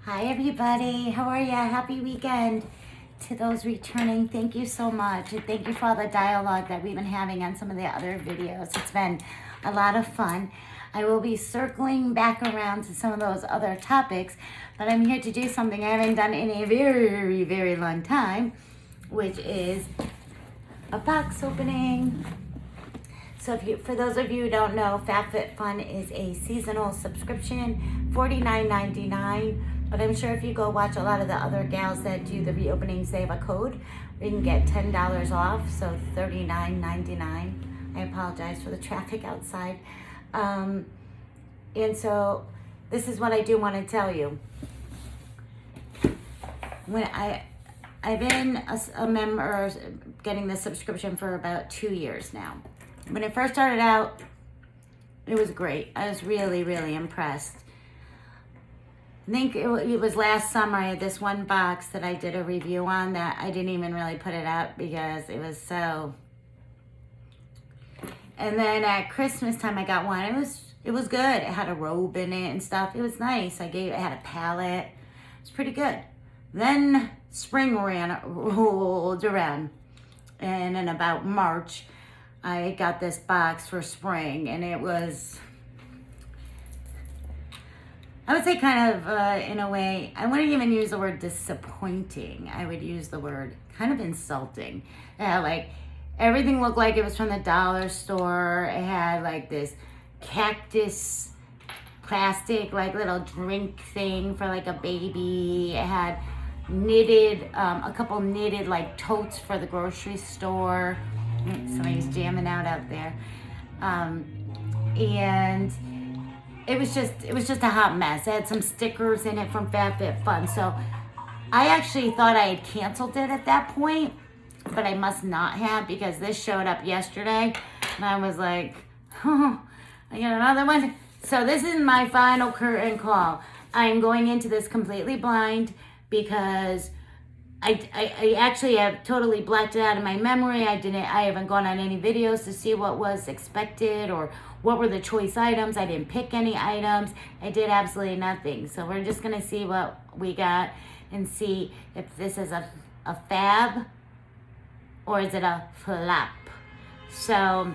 Hi everybody, how are ya? Happy weekend to those returning. Thank you so much, and thank you for all the dialogue that we've been having on some of the other videos. It's been a lot of fun. I will be circling back around to some of those other topics, but I'm here to do something I haven't done in a very, very long time, which is a box opening. So for those of you who don't know, FabFitFun is a seasonal subscription, $49.99. But I'm sure if you go watch a lot of the other gals that do the reopenings, they have a code where you can get $10 off, so $39.99. I apologize for the traffic outside. And so this is what I do want to tell you. When I've been a member getting the subscription for about 2 years now. When it first started out, it was great. I was really, really impressed. I think it was last summer, I had this one box that I did a review on that I didn't even really put it up because it was so... And then at Christmas time, I got one. It was good. It had a robe in it and stuff. It was nice. It had a palette. It was pretty good. Then spring rolled around. And in about March, I got this box for spring, and it was... I would say kind of, in a way, I wouldn't even use the word disappointing. I would use the word kind of insulting. Like, everything looked like it was from the dollar store. It had, like, this cactus plastic, like, little drink thing for, like, a baby. It had knitted, a couple knitted, like, totes for the grocery store. Somebody's jamming out there. And... It was just a hot mess. It had some stickers in it from FabFitFun. So I actually thought I had canceled it at that point, but I must not have because this showed up yesterday. And I was like, oh, I got another one. So this is my final curtain call. I'm going into this completely blind because I actually have totally blacked it out of my memory. I haven't gone on any videos to see what was expected or what were the choice items. I didn't pick any items. I did absolutely nothing. So we're just going to see what we got and see if this is a FAB or is it a flop. So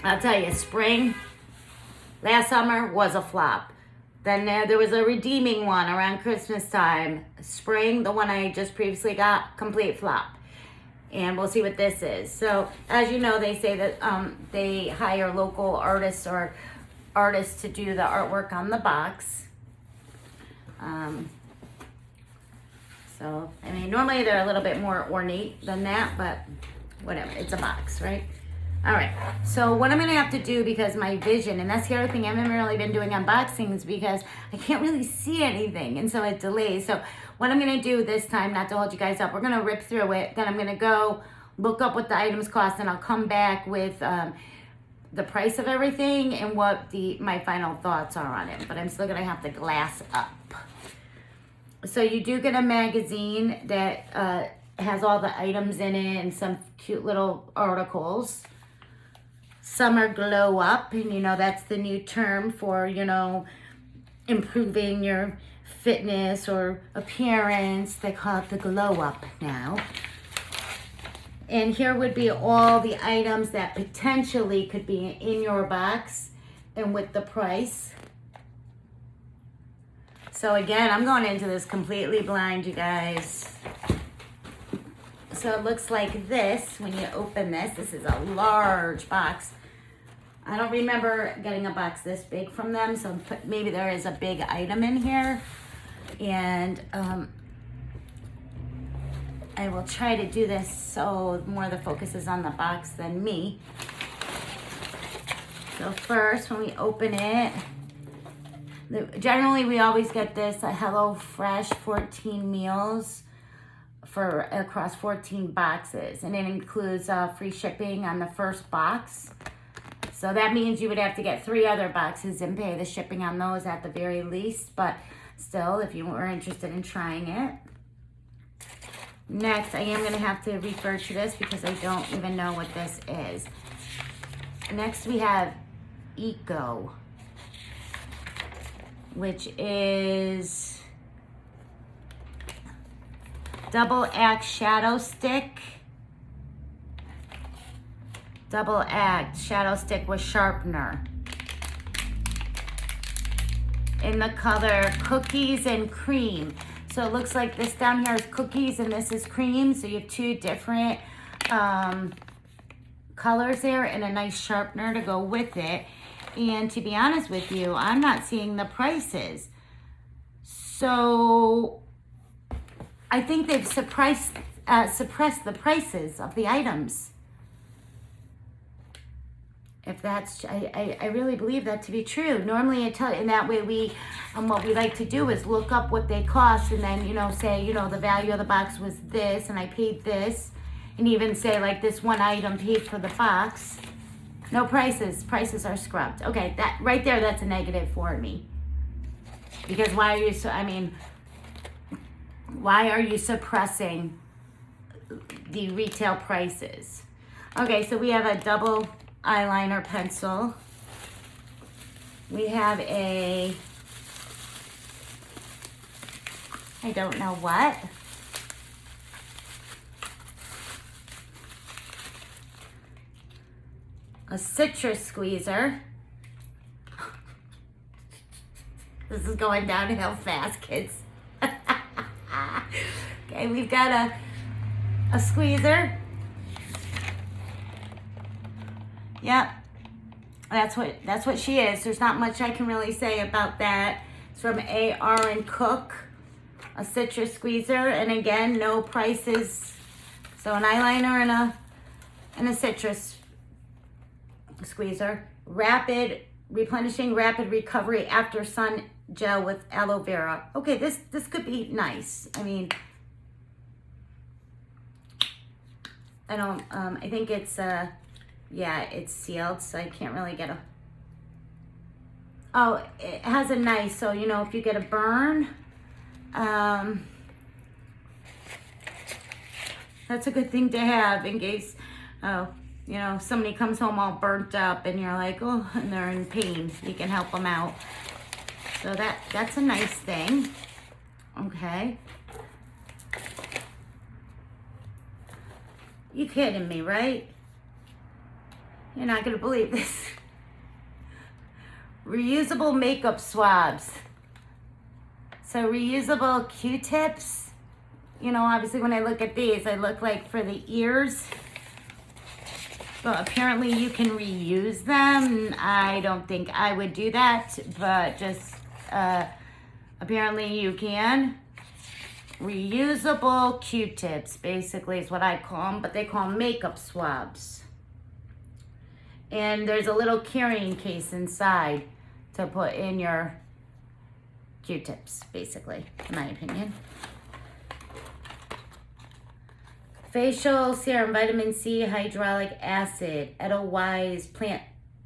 I'll tell you, spring last summer was a flop. Then there was a redeeming one around Christmas time. Spring, the one I just previously got, complete flop. And we'll see what this is. So, as you know, they say that they hire local artists or artists to do the artwork on the box. So, I mean, normally they're a little bit more ornate than that, but whatever. It's a box, right? All right, so what I'm going to have to do, because my vision, and that's the other thing, I haven't really been doing unboxings because I can't really see anything, and so it delays. So what I'm going to do this time, not to hold you guys up, we're going to rip through it, then I'm going to go look up what the items cost, and I'll come back with the price of everything and what my final thoughts are on it, but I'm still going to have to glass up. So you do get a magazine that has all the items in it and some cute little articles. Summer glow up, and you know that's the new term for, you know, improving your fitness or appearance. They call it the glow up now. And here would be all the items that potentially could be in your box and with the price. So again, I'm going into this completely blind, you guys. So it looks like this when you open this. This is a large box. I don't remember getting a box this big from them, so maybe there is a big item in here. And I will try to do this so more the focus is on the box than me. So first, when we open it, generally we always get this Hello Fresh 14 meals for across 14 boxes, and it includes free shipping on the first box. So that means you would have to get 3 other boxes and pay the shipping on those at the very least, but still, if you were interested in trying it. Next, I am going to have to refer to this because I don't even know what this is. Next, we have Eco, which is Double Act Shadow Stick. Double Act Shadow Stick with Sharpener. In the color Cookies and Cream. So it looks like this down here is cookies and this is cream. So you have two different colors there and a nice sharpener to go with it. And to be honest with you, I'm not seeing the prices. So I think they've suppressed the prices of the items. If that's, I really believe that to be true. Normally I tell you, and that way we, what we like to do is look up what they cost and then, say, the value of the box was this and I paid this. And even say like this one item paid for the box. No prices, prices are scrubbed. Okay, that right there, that's a negative for me. Because why are you suppressing the retail prices? Okay, so we have a double eyeliner pencil. We have I don't know what. A citrus squeezer. This is going downhill fast, kids. Okay, we've got a squeezer. Yep, that's what she is. There's not much I can really say about that. It's from A.R. and Cook, a citrus squeezer, and again, no prices. So an eyeliner and a citrus squeezer. Replenishing rapid recovery after sun gel with aloe vera. Okay, this could be nice. I mean, I think it's yeah, it's sealed, so I can't really get oh, it has a nice, so if you get a burn, that's a good thing to have in case, somebody comes home all burnt up and you're like, oh, and they're in pain. You can help them out. So that's a nice thing. Okay. You kidding me, right? You're not going to believe this. Reusable makeup swabs. So reusable Q-tips. Obviously when I look at these, I look like for the ears. But apparently you can reuse them. I don't think I would do that, but just apparently you can. Reusable Q-tips, basically is what I call them, but they call them makeup swabs. And there's a little carrying case inside to put in your Q-tips, basically, in my opinion. Facial serum, vitamin C, hyaluronic acid, Edelweiss plant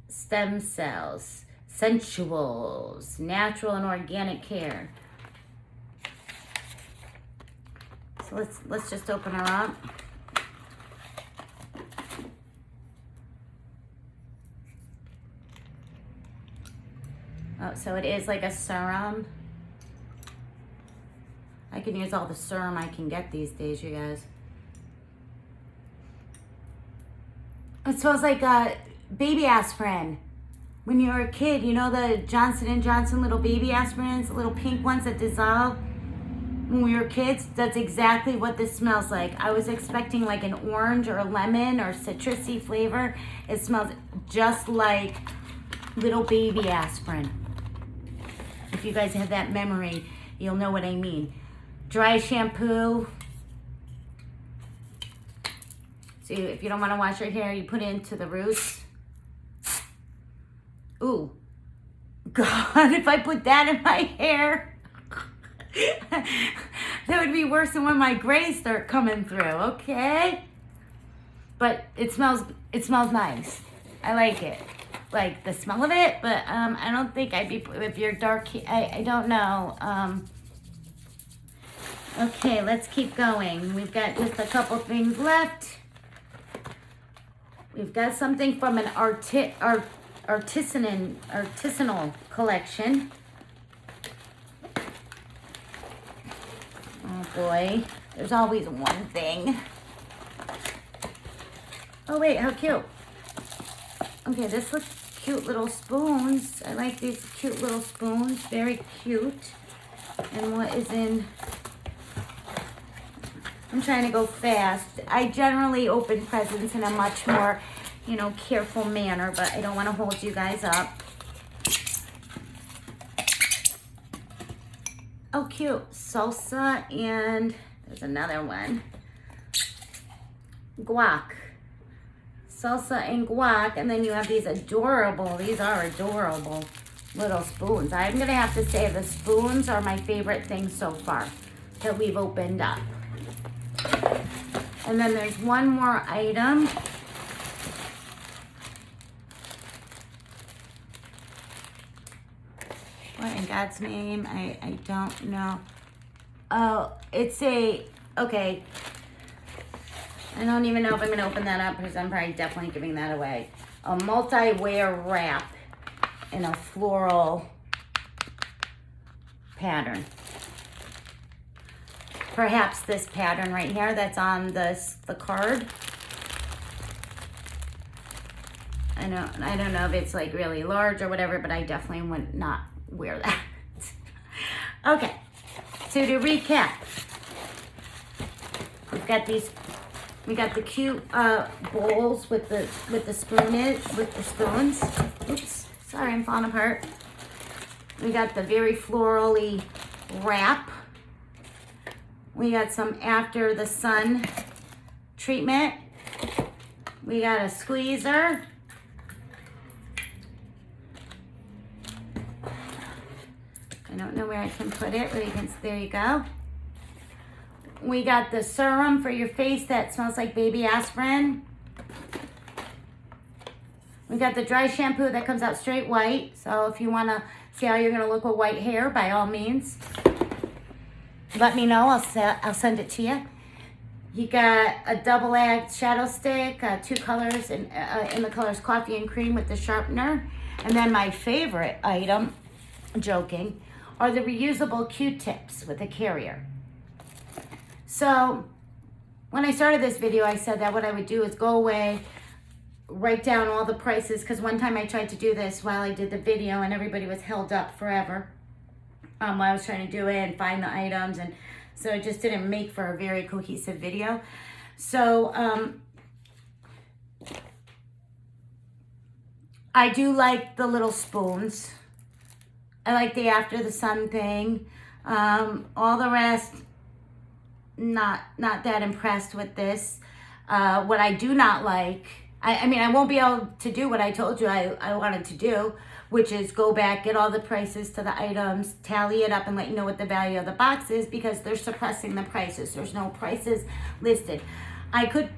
stem cells, sensuals, natural and organic care. So let's just open her up. Oh, so it is like a serum. I can use all the serum I can get these days, you guys. It smells like a baby aspirin. When you were a kid, the Johnson & Johnson little baby aspirins, the little pink ones that dissolve. When we were kids, that's exactly what this smells like. I was expecting like an orange or a lemon or citrusy flavor. It smells just like little baby aspirin. If you guys have that memory, you'll know what I mean. Dry shampoo. So if you don't want to wash your hair, you put it into the roots. Ooh. God, if I put that in my hair, that would be worse than when my grays start coming through, okay? But it smells nice. I like it. Like the smell of it, but I don't think I'd be, if you're dark, I don't know. Okay, let's keep going. We've got just a couple things left. We've got something from an artisanal collection. Oh boy. There's always one thing. Oh wait, how cute. Okay, this looks cute little spoons. I like these cute little spoons, very cute. And what is in, I'm trying to go fast. I generally open presents in a much more, you know, careful manner, but I don't want to hold you guys up. Oh, cute. Salsa, and there's another one. Guac. Salsa and guac, and then you have these adorable, these are adorable little spoons. I'm going to have to say the spoons are my favorite thing so far that we've opened up. And then there's one more item. What in God's name? I don't know. Oh, it's a, okay. I don't even know if I'm going to open that up because I'm probably definitely giving that away. A multi-wear wrap in a floral pattern. Perhaps this pattern right here that's on the card. I don't know if it's like really large or whatever, but I definitely would not wear that. Okay, so to recap, we got the cute bowls with the spoons. Oops, sorry, I'm falling apart. We got the very florally wrap. We got some after the sun treatment. We got a squeezer. I don't know where I can put it, but there you go. We got the serum for your face that smells like baby aspirin. We got the dry shampoo that comes out straight white. So if you want to see how you're going to look with white hair, by all means, let me know. I'll send it to you. You got a double act shadow stick, 2 colors, in the colors coffee and cream with the sharpener. And then my favorite item, joking, are the reusable Q-tips with a carrier. So when I started this video, I said that what I would do is go away, write down all the prices, because one time I tried to do this while I did the video and everybody was held up forever while I was trying to do it and find the items, and so it just didn't make for a very cohesive video. So I do like the little spoons. I like the after the sun thing. All the rest, not that impressed with this. What I do not like, I mean, I won't be able to do what I told you I wanted to do, which is go back, get all the prices to the items, tally it up, and let you know what the value of the box is, because they're suppressing the prices. There's no prices listed. I could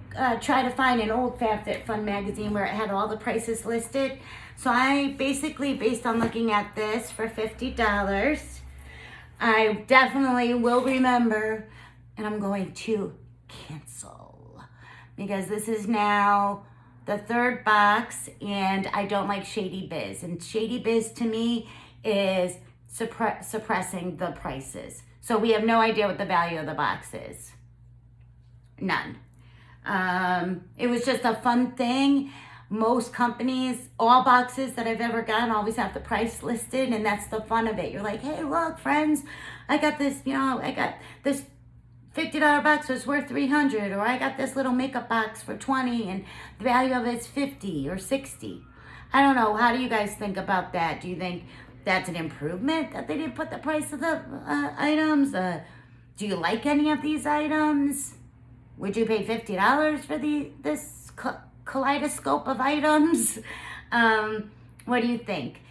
try to find an old FabFitFun magazine where it had all the prices listed. So I basically, based on looking at this for $50, I definitely will remember, and I'm going to cancel, because this is now the 3rd box, and I don't like Shady Biz. And Shady Biz to me is suppressing the prices. So we have no idea what the value of the box is. None. It was just a fun thing. Most companies, all boxes that I've ever gotten always have the price listed, and that's the fun of it. You're like, hey, look, friends, I got this, I got this $50 box was worth $300, or I got this little makeup box for $20 and the value of it's $50 or $60. I don't know. How do you guys think about that? Do you think that's an improvement that they didn't put the price of the items? Do you like any of these items? Would you pay $50 for this kaleidoscope of items? What do you think?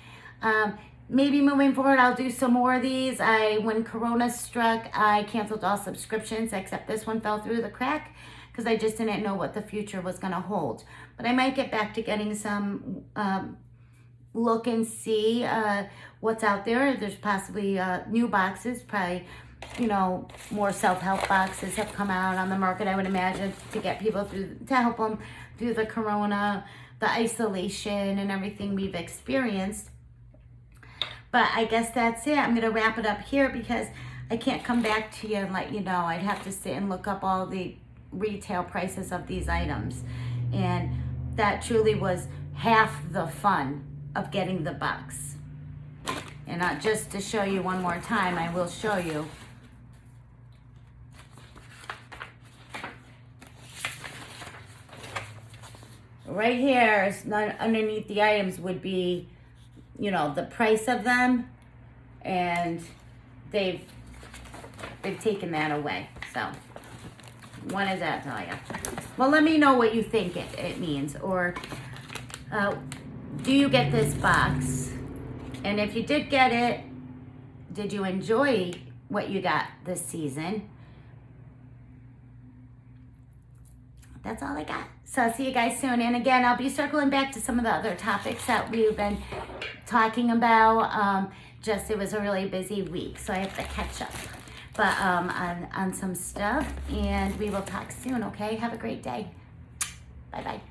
Maybe moving forward, I'll do some more of these. When Corona struck, I canceled all subscriptions, except this one fell through the crack because I just didn't know what the future was going to hold. But I might get back to getting some look and see what's out there. There's possibly new boxes, probably, more self-help boxes have come out on the market, I would imagine, to get people through, to help them through the Corona, the isolation, and everything we've experienced. But I guess that's it. I'm going to wrap it up here because I can't come back to you and let you know. I'd have to sit and look up all the retail prices of these items. And that truly was half the fun of getting the box. And just to show you one more time, I will show you. Right here is underneath the items would be, you know, the price of them, and they've taken that away. So what does that tell you? Well, let me know what you think it means, or do you get this box? And if you did get it, did you enjoy what you got this season? That's all I got. So I'll see you guys soon. And again, I'll be circling back to some of the other topics that we've been talking about. Just it was a really busy week, so I have to catch up. But on some stuff, and we will talk soon, okay? Have a great day. Bye-bye.